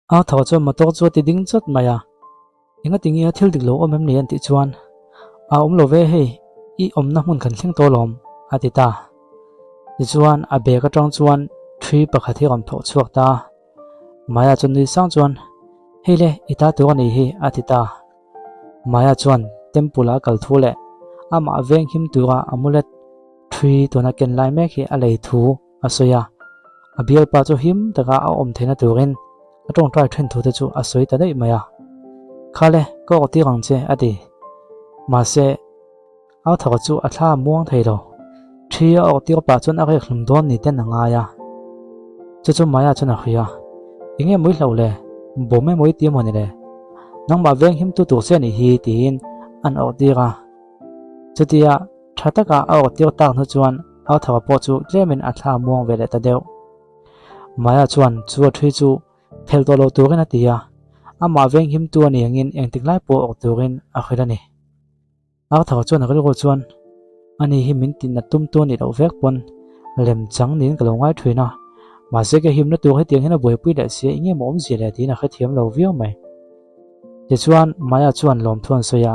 a thaw chu motor chu ti ding chot maya inga tingi a thil dik lo om em ni an ti chuan a om lo ve hei I om na mun khan thleng to lom atita ti chuan a be ka tang chuan thui pakhat hi ram tho chuak ta maya chun ni sang chuan hele ita tu ani hi atita maya chuan temple a kal thu le ama veng him tura amulet thui to na ken lai mek hi a lei thu asoya a bial pa chu him taka a om thena turin atong trai then thu te chu asoi ta dei maya khale ko ti rang che ati ma se a thaw chu a thla muang thei lo thia o ti pa chun a re khlum don ni ten anga ya chu maya chun a khia inge moi hlo le bo me moi ti mo ni le nang ma veng him tu tu se ni hi tin an o ti ra chutia thataka a o ti ta nu chuan a thaw po chu lemin a thla muang ve le ta deu maya chuan chu thui chu phel to lo turin atia ama veng him tu ani angin engtik lai po ok turin a khirani a thaw chuan a ro chuan ani hi min tin na tum tu ni lo vek pon lem chang nin ka lo ngai thuina ma se ke him na tu he tiang hena boi pui da se inge mom zi le tin a kha thiam lo viau mai ti chuan maya chuan lom thon soya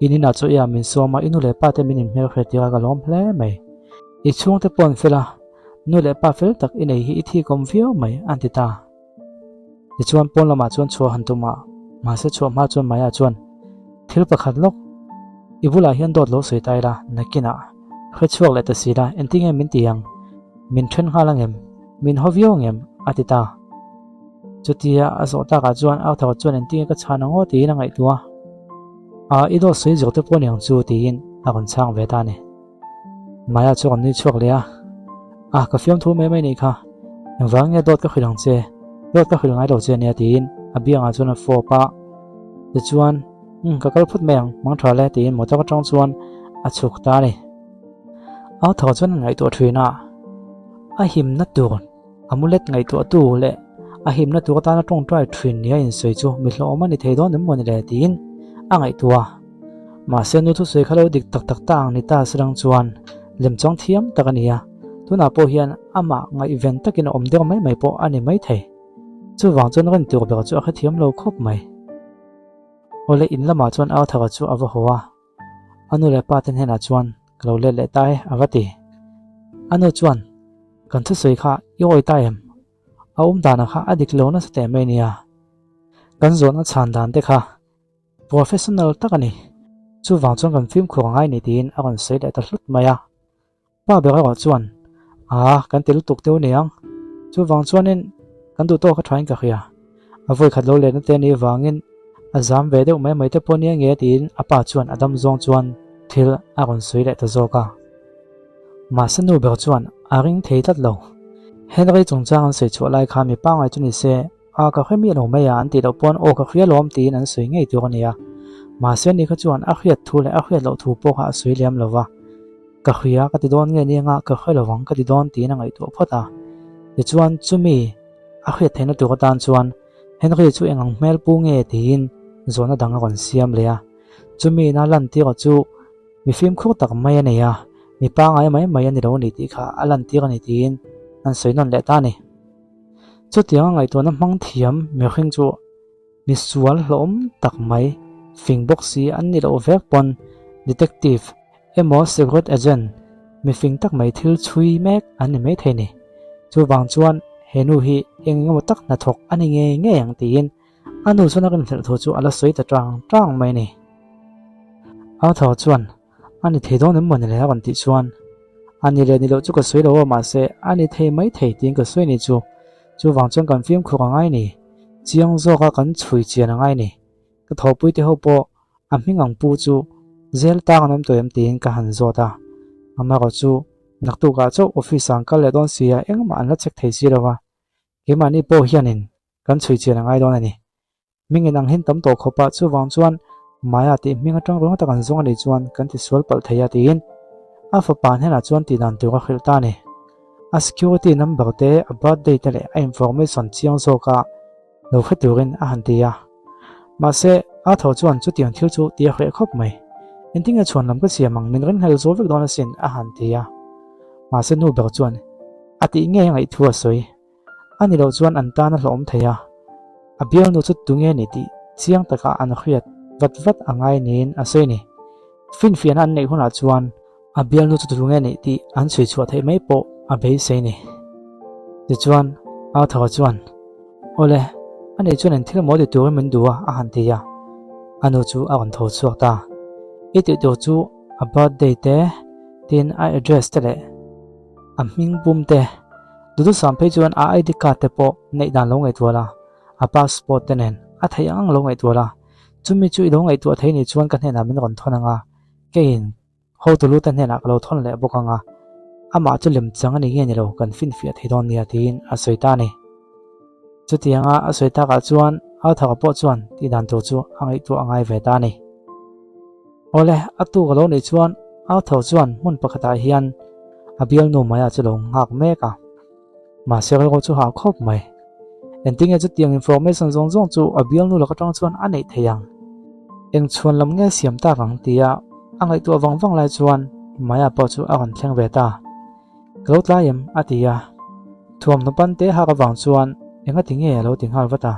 inina chu ya min so ma inu le pa te min hmel khre tia ka lom hle mai I chung te pon fela nu le pa fel tak inei hi thi kom viau mai antita ti chuan pon lama chuan chu han tuma ma se chu ma chuan maya chuan thil pakhat lok ibula hian dot lo soi tai la nakina khre chuak le ta sila entinge min tiang min then halangem min hoviongem atita chutia azo ta ka chuan au thaw chuan entinge ka chhana ngo ti na ngai tua a ido soi zo te pon yang chu tin a kon chang ve ta ni maya chu ni chuak le a ka fiam thu me mai ni kha wange dot ka khilang che dot ka khilang ai lo che ne tin abianga chuan fo pa ti chuan ka kal phut meng mang tha le tin mo ta ka tang chuan a chuk ta ni au thaw chuan ngai to thina a him na tur amulet ngai to tu le a him na tur ta na tong trai thin nia in soi chu mi hlo mani thei don nem mon le tin a ngai tua ma se nu thu soi khalo dik tak tak tang ni ta srang chuan lem chong thiam takania tuna po hian ama ngai event takin om deuh mai mai po ani mai thei chu wang chon ren tur ber chu a kha thiam lo khop mai ole in lama chuan au thawa chu awa hoa anu le pa ten hena chuan klo le le tai awati anu chuan kan thu soi kha yoi tai em aum dana kha adik lo na ste mai nia kan zona chan dan te kha professional takani chu wang chon kan film kho ngai ni tin a kan sei le ta hlut maya pa be ga chuan kan til tuk teu niang chu wang chuanin kan du to kha thain ka khia avoi khat lo le na te ni wangin azam ve deuh mai mai te ponia nge tin apa chuan adam zong chuan thil a kon soi le ta zoka ma sanu ber chuan aring thei tat lo henry chungchang an sei chu lai kha mi pa ngai chu ni se a ka khemi lo mai an ti lo pon o ka khria lom tin an soi ngei tu ania ma se ni kha chuan a khriat thu le a khriat lo thu po kha soi lem lova ka khria ka ti don nge ni nga ka khoi lawang ka ti don ti na ngai tu phota ti chuan chumi a khriat theina tu ka tan chuan henry chu engang mel pu nge tin zona danga kon siam le a chumi na lan ti ro chu mi film khu tak mai ania mi pa ngai mai mai ani ro ni ti kha alan ti ani tin an soi non le ta ni chu tiang ngai to na mang thiam mi khing chu mi sual hlom tak mai fing box si an ni lo vek pon detective emo secret agent mi fing tak mai thil chui mek ani mai thei ni chu wang chuan henu hi engemaw tak na thok ani nge yang tin anu chuna kan thel tho chu ala soi ta tang mai ni au thaw chuan ani thei don nem mon le kan ti chuan ani le ni lo chu ka soi lo ma se ani thei mai thei tin ka soi ni chu wang chuan kan film khu ngai ni chiang zo ka kan chui chian ngai ni ka tho pui te ho po a mingang pu chu zel ta kanam to em tin ka han zo ta ama ko chu naktu ka chu office ang ka le don sia engma an la chek thei si rawa ke mani po hianin kan chui chian ngai don ani mingin ang hin tam to khopa chu wang chuan maya ti minga tang ro ta kan zong ani chuan kan ti sual pal theya tin a fa pan hena chuan ti dan tu ka khil ta ni a security number te a birthday te le a information chiang zo ka lo khaturin a han tia ma se a tho chuan chu tiang thil chu tia khre khop mai entinga chuan lam ka siamang min ren hel zo vek don sin a han tia ma se nu ber chuan ati nge ngai thua soi ani lo chuan an ta na hlom theya bialnu chu tunge ni ti chiang taka an khriat vat angai nin asoi ni fin fian an nei huna chuan bialnu chu tunge ni ti an chui chua thei mai po bei sei ni ti chuan thawa chuan ole ani chuan an thil modi tur min duwa han ti ya anu chu awan tho chuak ta iti to chu birthday te tin address te le ming bum te dudu sampai chuan ID card te po nei dan lo ngai tuala passport te nen thei ang lo ngai tuala chumi chu lo ngai tu thei ni chuan kan hena min ron thonanga kein ho tu lu tan hena lo thon le bokanga ama chu lim chang ani nge ni lo kan fin fia thei don nia tin asoita ni chu tianga asoita ka chuan thawa po chuan ti dan tu chu angai tu angai ve ta ni ole atu ga lo ni chuan thaw chuan mun pakhata hian bialnu maya chu lo ngak me ka ma se ko chu ha khop mai ending e chu tiang information zong chu bialnu la ka tang chuan anei theyang eng chuan lam nge siam ta rang tia angai tu wang lai chuan maya po chu awan thleng ve ta klo tlaim atia thuam no pan te ha ka wang chuan enga tinge lo ting hal wata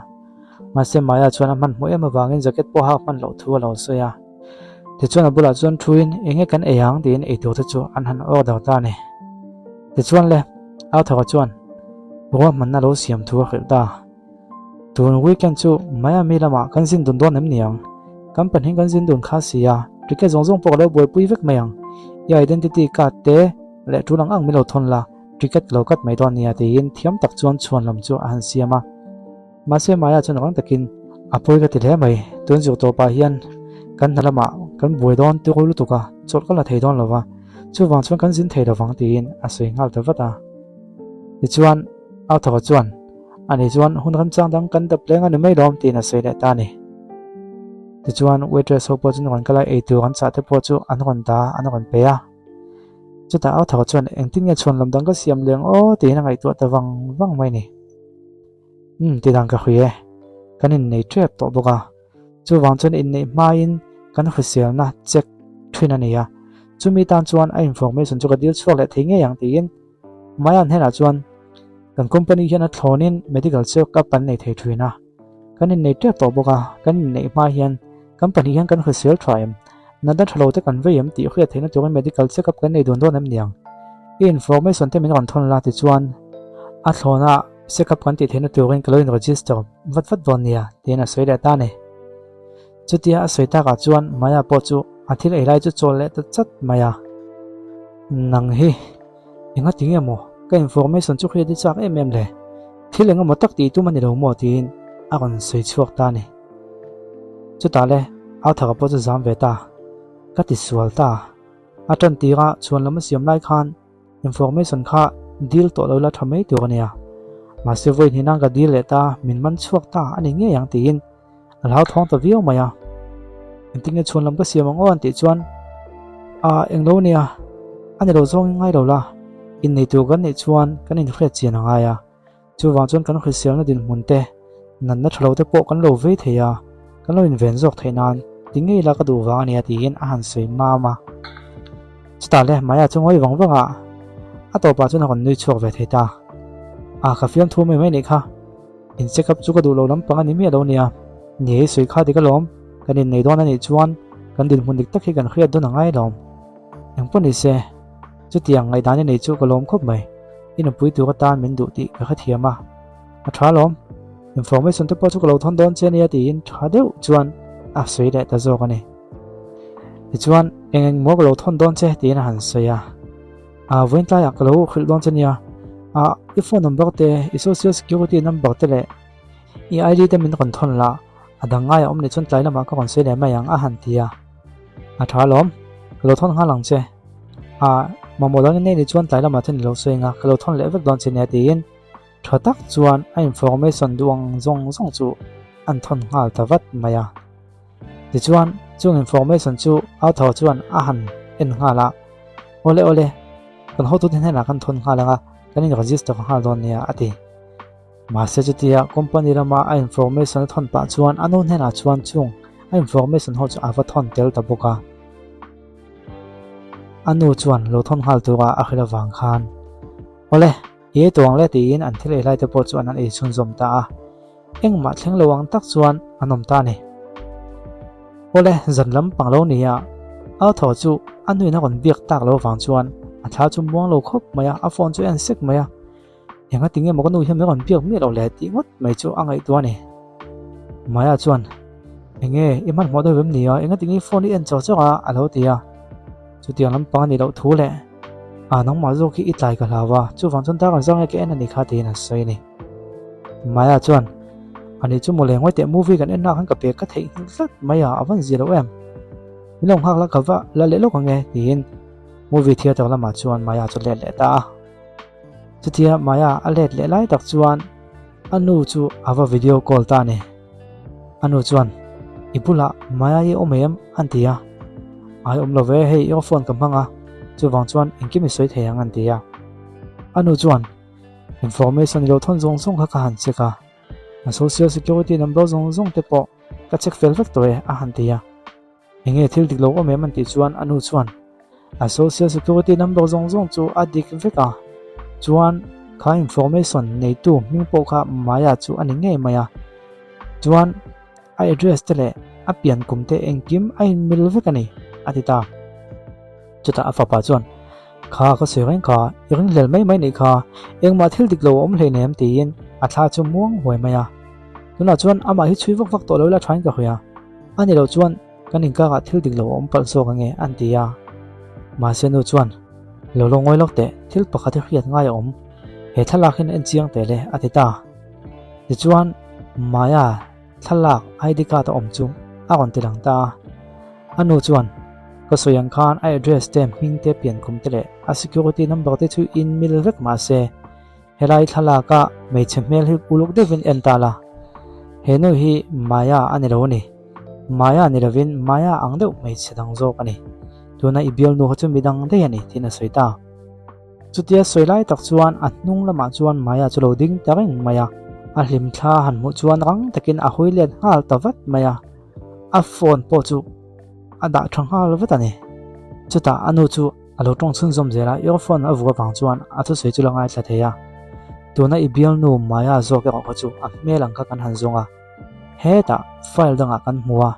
ma se maya chuan man mo em wangin jacket po ha man lo thu lo soya ti chuan abula chuan thuin enge kan eyang din e to chu an han order ta ni ti chuan le thawa chuan ro man na lo siam thu khil ta tun weekend chu maya mi lama kan sin dun don em niang company kan sin dun kha sia ticket zong po lo boy pui vek mayang ya identity card te le tulang ang mi lo thon la ticket lo kat mai don nia te in thiam tak chuan lam chu an siama ma se maya chuan rang takin apoi ka ti le mai tun ju to pa hian kan halama kan boi don tu ko lu tu ka chot kala thei don lova chu wang chuan kan sin thei lo wang tin asoi ngal ta wata ti chuan thawa chuan ani chuan hun kan chang dang kan da plenga ni mai lom tin asoi le ta ni ti chuan waitress ho po chuan kan kala e tu kan cha te po chu an ron pe a chu ta thawa chuan engting e chuan lam dang ka siam leng o ti na ngai tu ta wang mai ni ti dang ka khue kan in nei trap to boka chu wang chuan in nei ma in kan khisial na check thina nia chumi tan chuan information chu ka dil chuak le thei nge yang ti in mayan hena chuan kan company hian thlonin medical check up pan nei thei thina kan in nei trap to boka kan in nei ma hian company hian kan khisial thaim na da thlo te kan veim ti khia theina chu medical check up kan nei don don em niang information te min ron thon la ti chuan thlona check up kan ti theina tu ren kaloin register vat don nia tin a soida ta ne chutia soita ka chuan maya po chu athil ei lai chu chol le ta chat maya nang hi inga tinge mo ka information chu khri di chak em le thilenga mo tak ti tu mani lo mo tin a kon soi chuak ta ni chu ta le thaga po chu zam ve ta ka ti sual ta atan ti ga chuan lam siam lai khan information kha deal to lo la thamei tu ania ma se voi ni nang ka deal le ta min man chuak ta ani nge yang tin alhau thong to view maya entinge chuan lam ka siam ang on ti chuan englo nia ani lo zong ngai lo la in nei tu kan nei chuan kan in khret chian anga ya chu wang chuan kan khri sial na din munte nan na thlo te po kan lo ve theya kan lo in ven jok theinan tinge la ka du wa ania ti in han sei mama sta le maya chungoi wanga to pa chuan kon nui chuak ve theita ka fiam thu mai mai ni kha in check up chu ka du lo lam panga ni mi lo nia ni sui kha ti ka lom kan in nei don ani chuan kan din mun dik tak hi kan khriat don angai lom eng pon ni se chu tiang ngai dan ni chu ka lom khop mai in pui tu ka tan min du ti ka thiama tha lom information te po chu ka lo thon don chen ya ti in tha deu chuan sui le ta zo ka ni ti chuan eng mo ka lo thon don che ti na han soya voin tla ya ka lo khil don chen ya i phone number te i social security number te le i ID te min kon thon la adanga ya omni chun tlai lama ka kon se le mayang han tia tha lom lo thon ha lang che mamodang nei ni chuan tlai lama then lo soinga ka lo thon le vek don chen ya tin thatak chuan information duang zong chu an thon ngal tawat maya ti chuan chung information chu thaw chuan han en ngala ole kan ho tu den na kan thon ngala kan in register ka hal don nia ati ma se chutia company rama information thon pa chuan anon hena chuan chung information ho chu ava thon tel ta boka anu chuan lo thon hal tu ga akhira wang khan ole e tong le tin an thile lai te po chuan an e chun zom ta engma thleng lawang tak chuan anom ta ni ole zan lampang lo nia au tho chu anui na kon biak tak lo wang chuan a thla chu muang lo khop maya a phone chu an sek maya enga tinge mo kanu hem me kon biak mi lo le ti ngot mai chu angai tu ani maya chuan enge iman mo do vem nia enga tingi phone en chaw chawa alo tia chu tiang lampang ni lo thu le nang ma zo ki itlai ka hlawa chu wang chon ta kan zang ke en ani kha ti na soi ni maya chuan ani chu mo le ngoi te movie kan en na khan ka pe ka thei hlat maya awan zero em milong hak la kawa la le lo ka nge tin movie theater la ma chuan maya chu le le ta chu tia maya a let le lai tak chuan anu chu awa video call ta ni anu chuan ipula maya ye omem antia ai omlo ve hei yo phone kam hanga chu wang chuan engki mi soi thei ang antia anu chuan information lo thon zong zong kha han cheka social security number zong zong te po ka check fel vek to e a han tia enge thil dik lo omem an ti chuan anu chuan social security number zong zong chu adik veka chuan kha information nei tu ming po kha maya chu ani nge maya chuan a address te le a pian kumte engkim a in mil vekani atita chuta a fapa chuan kha ka sereng kha iring lel mai mai nei kha engma thil dik lo om hlei nem tin a thla chu muang hoi maya tuna chuan ama hi chui vak vak to lo la thain ka hoya ani lo chuan kanin ka thil dik lo om pal so ka nge an tia ma se nu chuan lo lo ngoi lok te thil pakhat hiat ngai om he thalak hin en chiang te le atita ti chuan maya thalak id card om chu a kon tilang ta anu chuan ka soyang khan a address te hing te pian kum te le a security number te chu in mil vek ma se helai thalaka mei chemel hi uluk devin entala henu hi maya ani lo ni maya ni lovin maya ang deuh mei chedang zo ani tuna ibial nu chu midang de ani thina soita chutia soilai tak chuan a hnung lama chuan maya chu loading tareng maya a hlim thla han mu chuan rang takin a hoilen hal tavat maya a phone po chu a da thang hal vat ani chuta anu chu alo tong chun zom zela earphone a vuwa wang chuan a chu soi chu langai thla theya tuna ibial nu maya zo ke ko chu a melang ka kan han zonga heta file danga kan muwa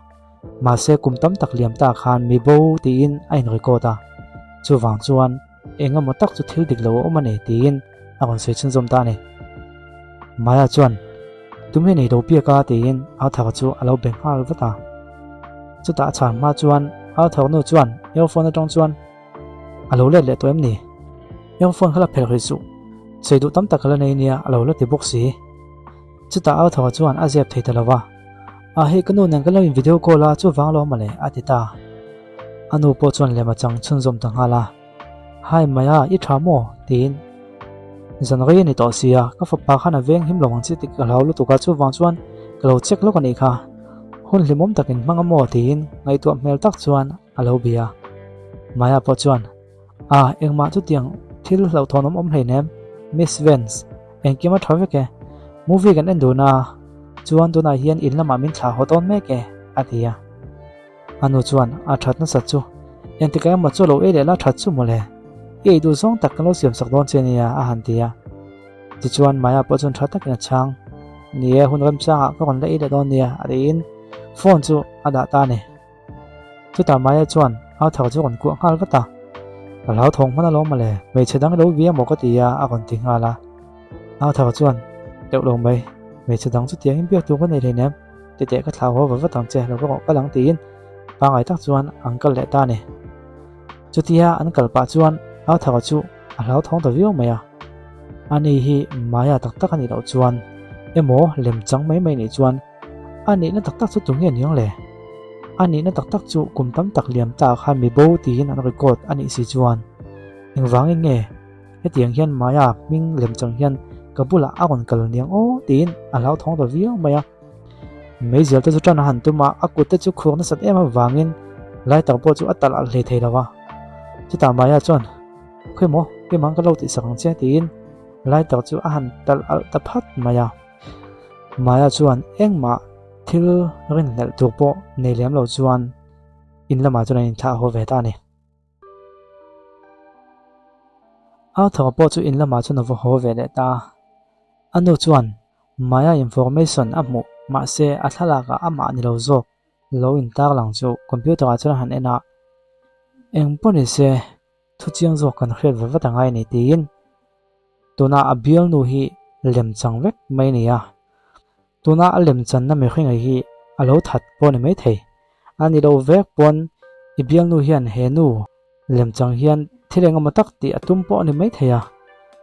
ma se kumtam tak liam ta khan mi bo ti in ain recorda chu wang chuan enga motak chu thil dik lo omani ti in a kon soi chun zom ta ni maya chuan tumhe nei do pia ka ti in a tha chu alo beng hal vata chuta chan ma chuan a thor nu chuan earphone atong chuan alo le le to em ni earphone khala phel ri chu cheidu tam tak khala nei nia alo la ti boxi chuta a thor chuan a zep thei talawa a he kanu nang kala video call a chu wang lo male atita anu po chuan le ma chang chun zom tang hala hai maya I thamo tin zanri ni to sia ka fa pa khana veng him lawang chi tik alo lu tu ka chu wang chuan kalo check lo kan kha hun limom takin mangamo tin ngai tu mel tak chuan alo bia maya po chuan engma chu tiang thil lo thonom om hlei nem miss vens engkima thaveke movie kan enduna chuan tuna hian in lama min thla hoton me ke atia anu chuan a that na sa chu entika ma chu lo ele la that chu mole ei du song tak kan lo siam sak don chenia a han tia ti chuan maya po chun that tak na chang nia hun ram cha ka kon la ile don nia arin phone chu ada ta ne chu ta maya chuan a thar chu kon ku hal vata ka lau thong mana lo male mei chedang lo via mo ka tia a kon ti ngala a thar chuan deuh lo mai mei chedang chu tiang biak tu ka nei le nem te te ka thla ho wa tang che lo ka lang tin pa ngai tak chuan uncle le ta ne chu tia an kal pa chuan a thar chu a lau thong to view maya ani hi maya tak tak ani lo chuan emo lem chang mai mai ni chuan ani na tak tak chu tu nge niang le ani na tak tak chu kumtam tak liam ta khan mi bo ti in an record ani si chuan engwang nge hetiang hian maya ming lem chang hian kabula akon kal niang o tin alau thong to view maya mei zel te chu tan han tuma akut te chu khur na sat em awangin lai tak po chu atal al hle thei lawa chuta maya chuan khoimo ke mang ka lo ti sang che tin lai tak chu a han tal al ta phat maya chuan engma thil rin lel tu po nei lem lo chuan in lama chuan in tha ho ve ta ni a thor po chu in lama chuan vo ho ve le ta anu chuan maya information amu ma se athala ka ama ni lo zok lo in tak lang chu computer a chana han ena eng poni se thu chiang zok kan khret wa tangai ni tin tuna a bialnu hi lem changvek mai ni a tuna a lem chan na me khinga hi alo that pon mai thei ani lo vek pon i bialnu hian henu lem chang hian thileng amatak ti atum po ni mai theya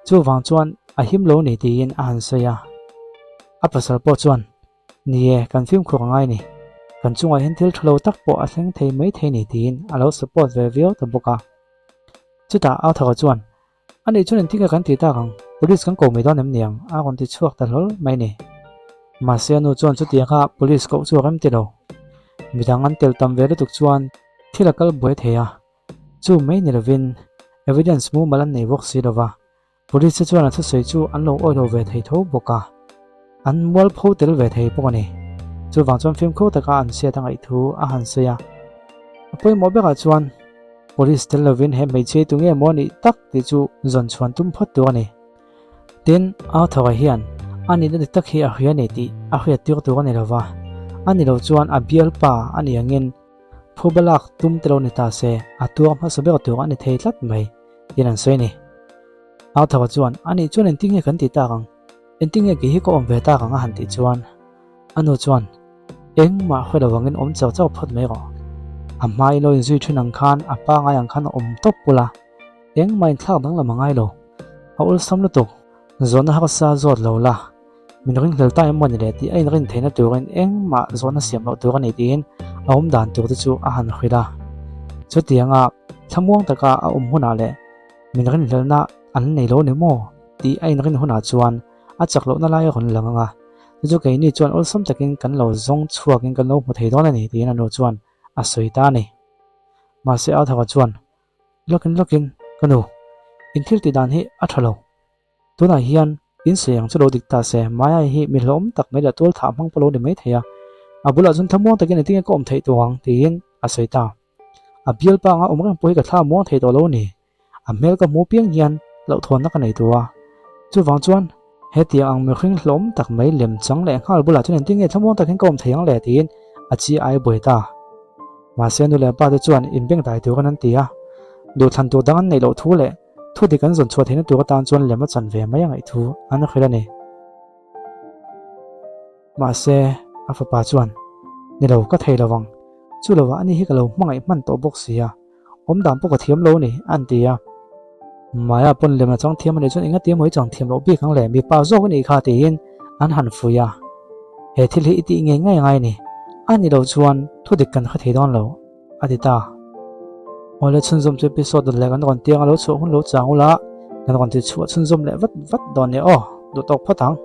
chu wang chuan a him lo ni tin a han seya a pasal po chuan nie kan film khok ngai ni kan chunga hen thil thlo tak po a thleng thei mai thei ni tin alo support ve veo to boka chuta a thaga chuan ani chuan tinga kan ti ta kang police kan ko me don em niang a kon ti chuak ta lol mai ni ma se nu chuan chu ti kha police ko chu kam ti lo midang an tel tam ve le tuk chuan thilakal boi theya chu mai ni lovin evidence mu malan nei bok si lova police chuan a thu sei chu an lo oi lo ve thei tho boka an mol pho tel ve thei pok ani chu wang chuan film kho taka an sia tangai thu a han seya apoi mo beka chuan police tel lovin he mei che tunge moni tak ti chu zon chuan tum phat tu ani tin a thawa hian ani de tak hi a hian ti a hria tiok tu ani lova ani lo chuan a bial pa ani angin phubalak tum telo ni ta se a tuam ha sobe tu ani thei tlat mai tin an sei ni a thawa chuan ani chuan en tinge kan ti ta kang en tinge ki hi ko om ve ta kang a han ti chuan anu chuan eng ma khoi lawangin om chaw chaw phat mai ro amai lo in zui thunang khan apa ngai ang khan om top pula eng mai thak dang la mangai lo aul sam lu tok zona ha sa zot lo la min ring hlel ta em mon le ti ai rin theina turin eng ma zona siam lo tur ani tin aum dan tur chu a han khida chu tianga thamuang taka a huna le min rin hlelna an nei lo ni mo ti ai rin huna chuan a chak lo na lai ron langanga chu ke ni chuan ol sam takin kan lo zong chuakin kan lo mu thei don ani tin anu chuan a soita ni ma se a thawa chuan lokin kanu in thil ti dan hi a thalo tuna hian in seng chu lo dikta se maya hi mi hlom tak mai la tol tha mang polo ni mai theya abula jun thamuang takin tinga ko om thei tuang tin a soita a bial pa nga omrang poi ka thla muang thei to lo ni a mel ka mu piang hian lo thon na ka nei tuwa chu wang chuan he tia ang me khring hlom tak mai lem chang le ngal bula chuan tinge thamuang takin ko om thei ang le tin a chi ai boita ma se nu le pa te chuan in beng dai tu kan an tia do than tu dangan nei lo thu le thu di kan zon chua theina tu ka tan chuan lema chan ve mai angai thu an khira ni ma se a fa pa chuan ni lo ka thei lawang chu lawa ani hi ka lo mangai man to box sia om dam po ka thiam lo ni an tia maya pon lema chang thiam ani chuan inga ti moi chang thiam lo bi khang le mi pa zo ni kha ti in an han fuya he thil hi ti nge ngai ni ani lo chuan thu dik kan kha thei don lo adita ole chun zum episode le kan kon tiang lo chu hun lo chang ula kan kon ti chu chun zum le vat don ne o do tok phatang